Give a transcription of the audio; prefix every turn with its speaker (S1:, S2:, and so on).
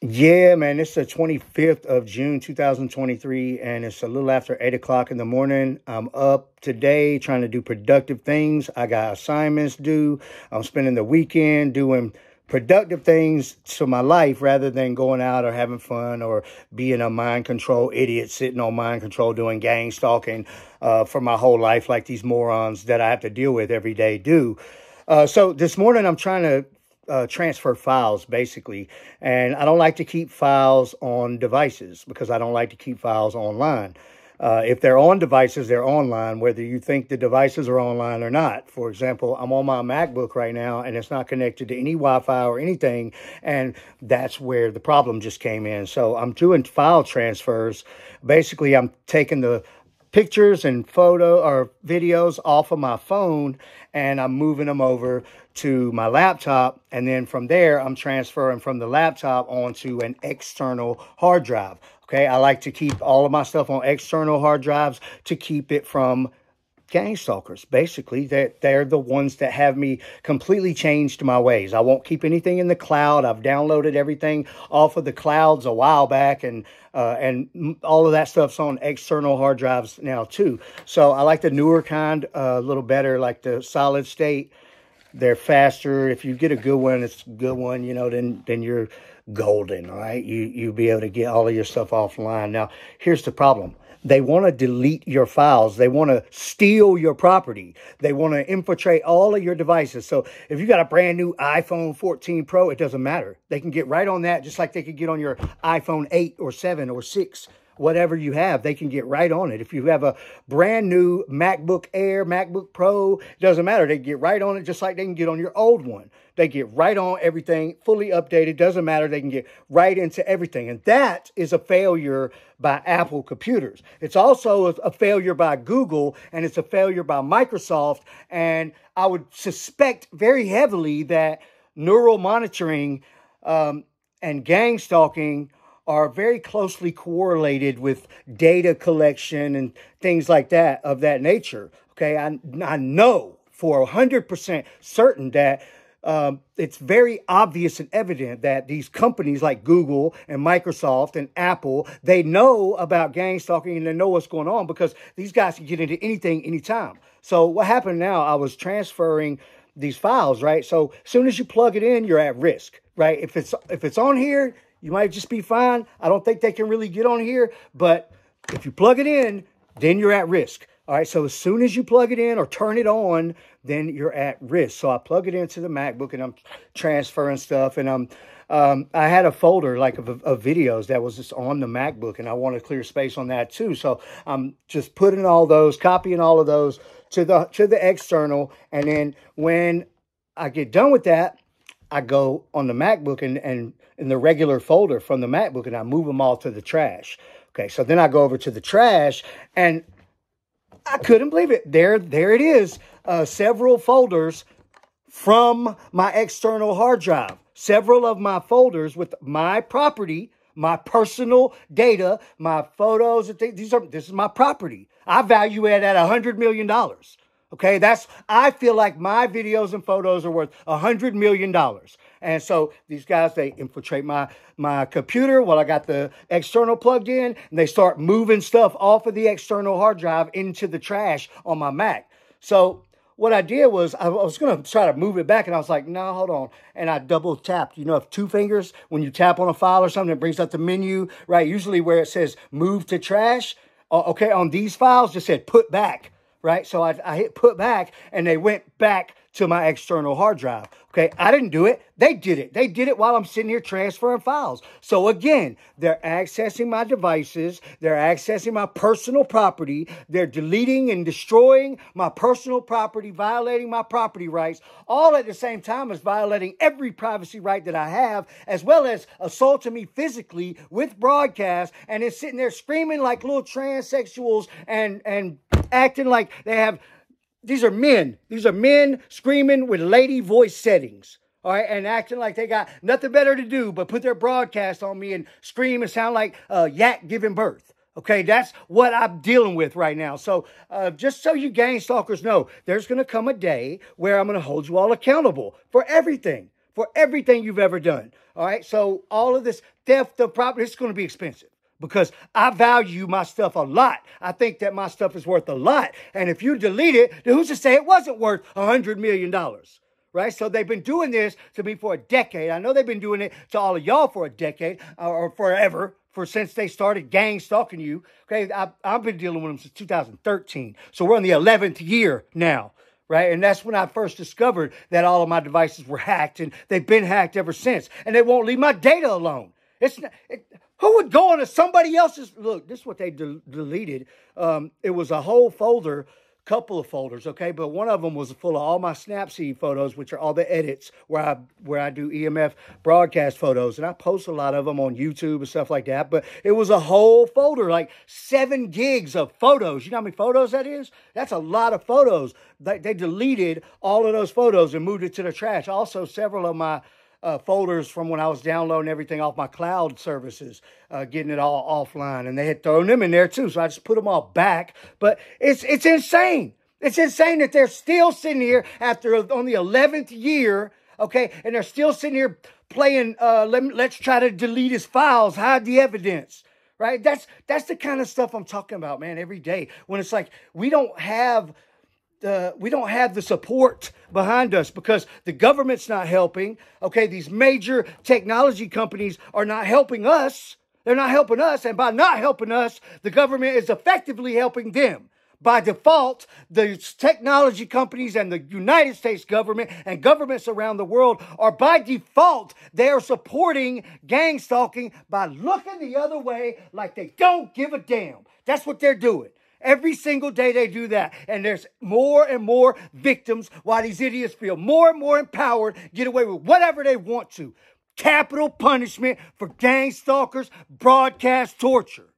S1: Yeah, man, it's the 25th of June, 2023, and it's a little after 8 o'clock in the morning. I'm up today trying to do productive things. I got assignments due. I'm spending the weekend doing productive things to my life rather than going out or having fun or being a mind control idiot sitting on mind control doing gang stalking for my whole life like these morons that I have to deal with every day do. So this morning I'm trying to transfer files basically. And I don't like to keep files on devices because I don't like to keep files online. If they're on devices, they're online, whether you think the devices are online or not. For example, I'm on my MacBook right now and it's not connected to any Wi-Fi or anything. And that's where the problem just came in. So I'm doing file transfers. Basically, I'm taking the pictures and photo or videos off of my phone and I'm moving them over to my laptop, and then from there I'm transferring from the laptop onto an external hard drive. Okay, I like to keep all of my stuff on external hard drives to keep it from gang stalkers. Basically, they're the ones that have me completely changed my ways. I won't keep anything in the cloud. I've downloaded everything off of the clouds a while back, and all of that stuff's on external hard drives now too. So I like the newer kind a little better, like the solid state. They're faster. If you get a good one, it's a good one, then you're golden, all right? You'll be able to get all of your stuff offline. Now, here's the problem. They want to delete your files. They want to steal your property. They want to infiltrate all of your devices. So if you got a brand new iPhone 14 Pro, it doesn't matter. They can get right on that just like they could get on your iPhone 8 or 7 or 6. Whatever you have, they can get right on it. If you have a brand new MacBook Air, MacBook Pro, it doesn't matter. They can get right on it just like they can get on your old one. They get right on everything, fully updated. Doesn't matter. They can get right into everything. And that is a failure by Apple computers. It's also a failure by Google, and it's a failure by Microsoft. And I would suspect very heavily that neural monitoring and gang stalking are very closely correlated with data collection and things like that of that nature. Okay, I know for 100% certain that it's very obvious and evident that these companies like Google and Microsoft and Apple, they know about gang stalking and they know what's going on because these guys can get into anything, anytime. So what happened now, I was transferring these files, right? So as soon as you plug it in, you're at risk, right? If it's on here, you might just be fine. I don't think they can really get on here, but if you plug it in, then you're at risk. All right, so as soon as you plug it in or turn it on, then you're at risk. So I plug it into the MacBook and I'm transferring stuff, and I had a folder like of videos that was just on the MacBook, and I want to clear space on that too. So I'm just putting all those, copying all of those to the external, and then when I get done with that, I go on the MacBook and in the regular folder from the MacBook, and I move them all to the trash. Okay, so then I go over to the trash, and I couldn't believe it. There it is. Several folders from my external hard drive. Several of my folders with my property, my personal data, my photos. This is my property. I value it at $100 million. Okay, I feel like my videos and photos are worth $100 million. And so these guys, they infiltrate my computer while I got the external plugged in, and they start moving stuff off of the external hard drive into the trash on my Mac. So what I did was I was going to try to move it back, and I was like, no, hold on. And I double tapped. If 2 fingers, when you tap on a file or something, it brings up the menu, right? Usually where it says move to trash, okay, on these files, just said put back. Right, so I hit put back, and they went back to my external hard drive. Okay, I didn't do it. They did it. They did it while I'm sitting here transferring files. So again, they're accessing my devices. They're accessing my personal property. They're deleting and destroying my personal property, violating my property rights, all at the same time as violating every privacy right that I have, as well as assaulting me physically with broadcast, and then sitting there screaming like little transsexuals and acting like they have. These are men screaming with lady voice settings, all right, and acting like they got nothing better to do but put their broadcast on me and scream and sound like a yak giving birth. Okay, that's what I'm dealing with right now. So just so you gang stalkers know, there's going to come a day where I'm going to hold you all accountable for everything. for everything you've ever done. All right. So all of this theft of property, it's going to be expensive because I value my stuff a lot. I think that my stuff is worth a lot. And if you delete it, then who's to say it wasn't worth $100 million? Right? So they've been doing this to me for a decade. I know they've been doing it to all of y'all for a decade or forever, since they started gang stalking you. Okay, I've been dealing with them since 2013. So we're in the 11th year now. Right. And that's when I first discovered that all of my devices were hacked, and they've been hacked ever since. And they won't leave my data alone. Who would go into somebody else's? Look, this is what they deleted. It was a whole folder, couple of folders. OK, but one of them was full of all my Snapseed photos, which are all the edits where I do EMF broadcast photos. And I post a lot of them on YouTube and stuff like that. But it was a whole folder, like 7 gigs of photos. You know how many photos that is? That's a lot of photos. They deleted all of those photos and moved it to the trash. Also, several of my folders from when I was downloading everything off my cloud services, getting it all offline. And they had thrown them in there too. So I just put them all back. But it's insane. It's insane that they're still sitting here on the 11th year, okay? And they're still sitting here playing, let's try to delete his files, hide the evidence, right? That's the kind of stuff I'm talking about, man, every day. When it's like we don't have the support behind us because the government's not helping. Okay, these major technology companies are not helping us. They're not helping us. And by not helping us, the government is effectively helping them. By default, the technology companies and the United States government and governments around the world are by default, they are supporting gang stalking by looking the other way like they don't give a damn. That's what they're doing. Every single day they do that. And there's more and more victims while these idiots feel more and more empowered, get away with whatever they want to. Capital punishment for gang stalkers, broadcast torture.